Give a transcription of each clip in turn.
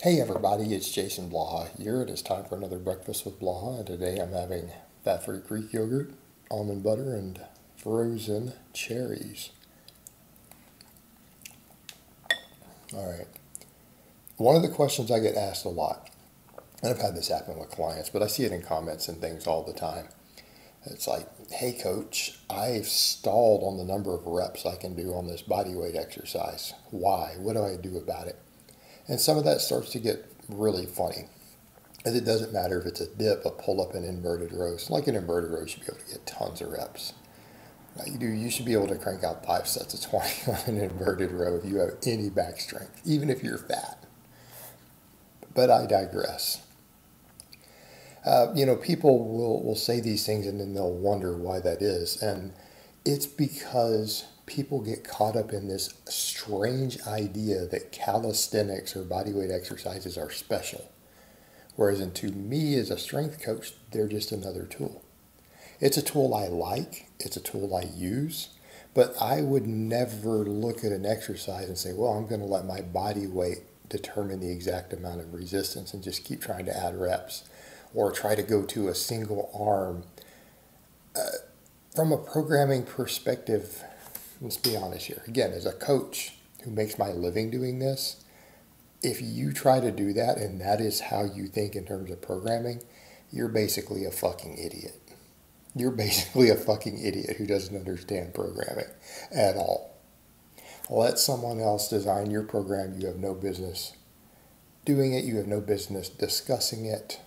Hey everybody, it's Jason Blaha here. It is time for another breakfast with Blaha, and today I'm having fat-free Greek yogurt, almond butter, and frozen cherries. Alright, one of the questions I get asked a lot, and I've had this happen with clients, but I see it in comments and things all the time. It's like, hey coach, I've stalled on the number of reps I can do on this body weight exercise. Why? What do I do about it? And some of that starts to get really funny. And it doesn't matter if it's a dip, a pull-up, an inverted rows. Like an inverted row, you should be able to get tons of reps. Now you should be able to crank out 5 sets of 20 on an inverted row if you have any back strength, even if you're fat. But I digress. People will say these things and then they'll wonder why that is. And it's because people get caught up in this strange idea that calisthenics or bodyweight exercises are special. Whereas to me as a strength coach, they're just another tool. It's a tool I like, it's a tool I use, but I would never look at an exercise and say, well, I'm going to let my body weight determine the exact amount of resistance and just keep trying to add reps or try to go to a single arm. From a programming perspective, let's be honest here. Again, as a coach who makes my living doing this, if you try to do that and that is how you think in terms of programming, you're basically a fucking idiot. You're basically a fucking idiot who doesn't understand programming at all. Let someone else design your program. You have no business doing it. You have no business discussing it.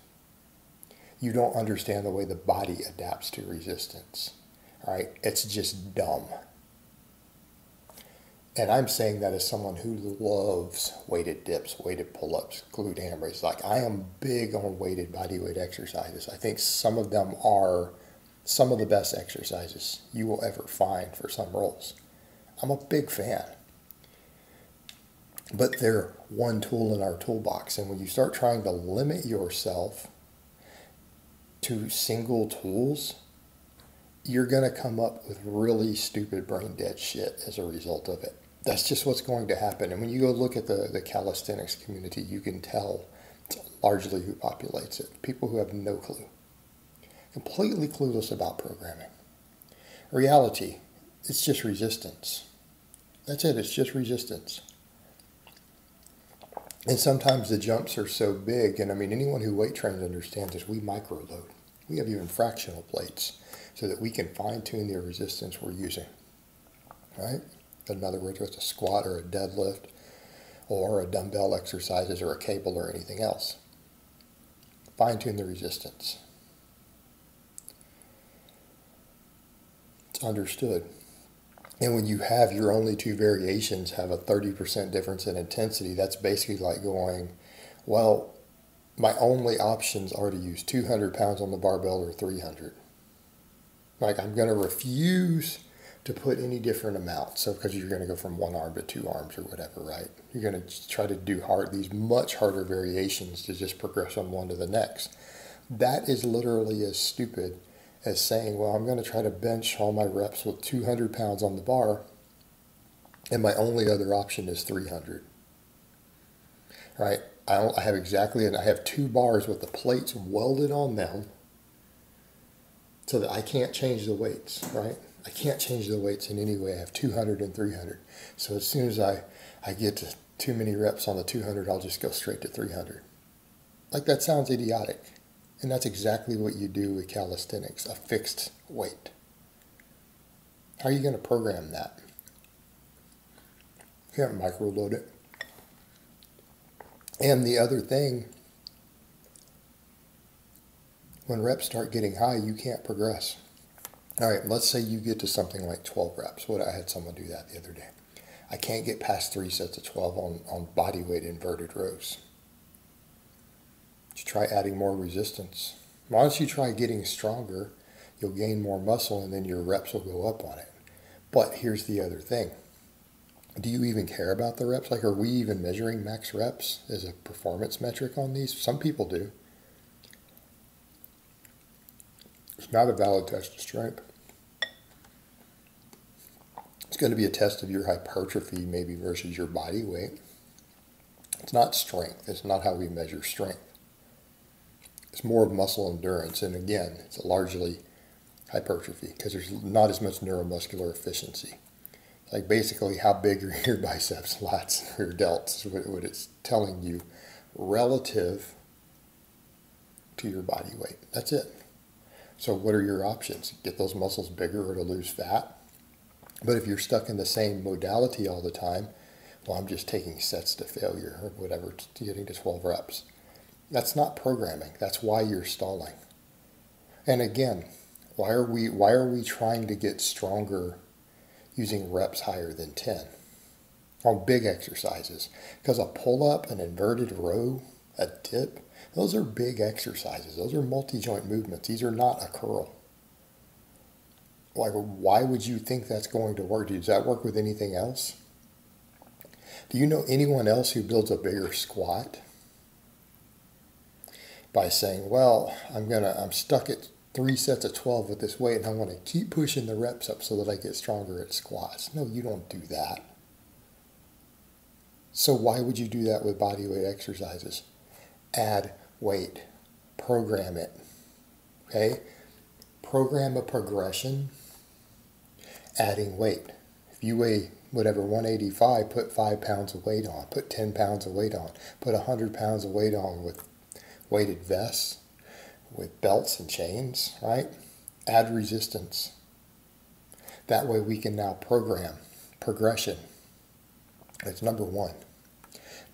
You don't understand the way the body adapts to resistance. All right? It's just dumb. And I'm saying that as someone who loves weighted dips, weighted pull-ups, glute ham raises. Like, I am big on weighted bodyweight exercises. I think some of them are some of the best exercises you will ever find for some roles. I'm a big fan. But they're one tool in our toolbox. And when you start trying to limit yourself to single tools, you're going to come up with really stupid brain dead shit as a result of it. That's just what's going to happen. And when you go look at the calisthenics community, you can tell it's largely who populates it. People who have no clue. Completely clueless about programming. Reality, it's just resistance. That's it, it's just resistance. And sometimes the jumps are so big, and I mean, anyone who weight trains understands this, we micro-load. We have even fractional plates so that we can fine-tune the resistance we're using, right? In other words, with a squat or a deadlift or a dumbbell exercises or a cable or anything else. Fine-tune the resistance. It's understood. And when you have your only two variations have a 30% difference in intensity, that's basically like going, well, my only options are to use 200 pounds on the barbell or 300. Like, I'm going to refuse to put any different amounts. So, because you're going to go from one arm to 2 arms or whatever, right? You're going to try to do these much harder variations to just progress from one to the next. That is literally as stupid as saying, well, I'm going to try to bench all my reps with 200 pounds on the bar, and my only other option is 300. Right? I have 2 bars with the plates welded on them so that I can't change the weights, right? I can't change the weights in any way. I have 200 and 300. So as soon as I get to too many reps on the 200, I'll just go straight to 300. Like, that sounds idiotic. And that's exactly what you do with calisthenics, a fixed weight. How are you going to program that? You can't micro-load it. And the other thing, when reps start getting high, you can't progress. All right, let's say you get to something like 12 reps. I had someone do that the other day. I can't get past 3 sets of 12 on body weight inverted rows. Try adding more resistance. Once you try getting stronger, you'll gain more muscle and then your reps will go up on it. But here's the other thing. Do you even care about the reps? Like, are we even measuring max reps as a performance metric on these? Some people do. It's not a valid test of strength. It's going to be a test of your hypertrophy maybe versus your body weight. It's not strength. It's not how we measure strength. It's more of muscle endurance. And again, it's largely hypertrophy because there's not as much neuromuscular efficiency. Like basically how big are your biceps, lats, or delts is what it's telling you relative to your body weight. That's it. So what are your options? Get those muscles bigger or to lose fat? But if you're stuck in the same modality all the time, well, I'm just taking sets to failure or whatever, getting to 12 reps. That's not programming. That's why you're stalling. And again, why are we trying to get stronger using reps higher than 10 on big exercises? Because a pull-up, an inverted row, a dip, those are big exercises. Those are multi-joint movements. These are not a curl. Like, why would you think that's going to work? Does that work with anything else? Do you know anyone else who builds a bigger squat by saying, well, I'm stuck at 3 sets of 12 with this weight and I want to keep pushing the reps up so that I get stronger at squats? No, you don't do that. So why would you do that with body weight exercises? Add weight. Program it. Okay? Program a progression, adding weight. If you weigh whatever, 185, put 5 pounds of weight on, put 10 pounds of weight on, put 100 pounds of weight on with weighted vests, with belts and chains, right? Add resistance. That way we can now program progression. That's number one.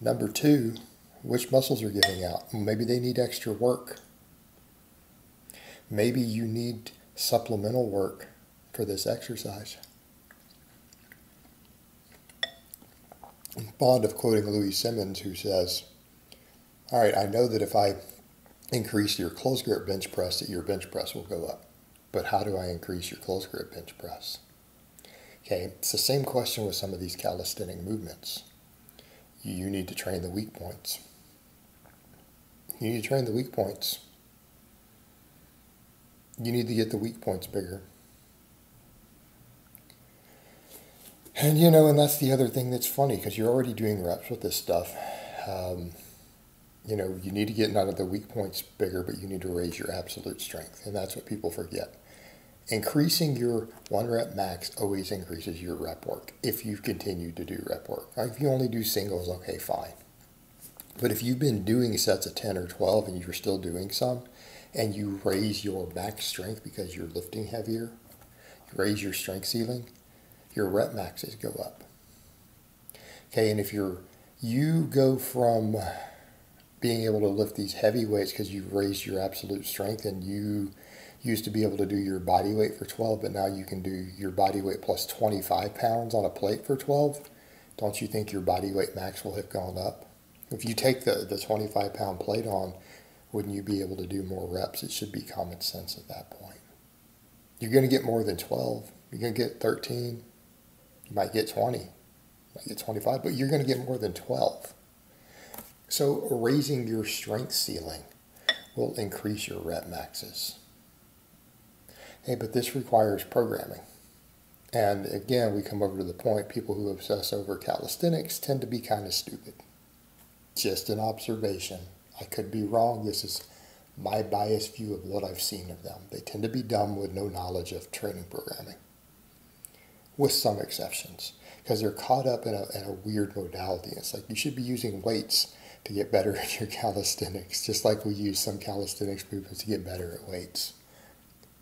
Number two, which muscles are giving out? Maybe they need extra work. Maybe you need supplemental work for this exercise. I'm fond of quoting Louis Simmons, who says, all right, I know that if I increase your close grip bench press, that your bench press will go up. But how do I increase your close grip bench press? Okay, it's the same question with some of these calisthenic movements. You need to train the weak points. You need to train the weak points. You need to get the weak points bigger. And and that's the other thing that's funny, because you're already doing reps with this stuff. You need to get not only the weak points bigger, but you need to raise your absolute strength. And that's what people forget. Increasing your 1 rep max always increases your rep work if you continue to do rep work. If you only do singles, okay, fine. But if you've been doing sets of 10 or 12 and you're still doing some, and you raise your max strength because you're lifting heavier, you raise your strength ceiling, your rep maxes go up. Okay, and if you go from being able to lift these heavy weights because you've raised your absolute strength, and you used to be able to do your body weight for 12, but now you can do your body weight plus 25 pounds on a plate for 12, don't you think your body weight max will have gone up? If you take the 25 pound plate on, wouldn't you be able to do more reps? It should be common sense at that point. You're going to get more than 12. You're going to get 13. You might get 20. You might get 25, but you're going to get more than 12. So raising your strength ceiling will increase your rep maxes. Hey, but this requires programming. And again, we come over to the point, people who obsess over calisthenics tend to be kind of stupid. Just an observation. I could be wrong. This is my biased view of what I've seen of them. They tend to be dumb with no knowledge of training programming, with some exceptions, because they're caught up in a weird modality. It's like you should be using weights to get better at your calisthenics, just like we use some calisthenics movements to get better at weights.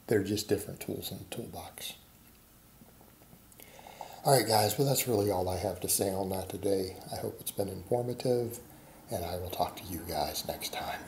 They're just different tools in the toolbox. All right, guys, well, that's really all I have to say on that today. I hope it's been informative, and I will talk to you guys next time.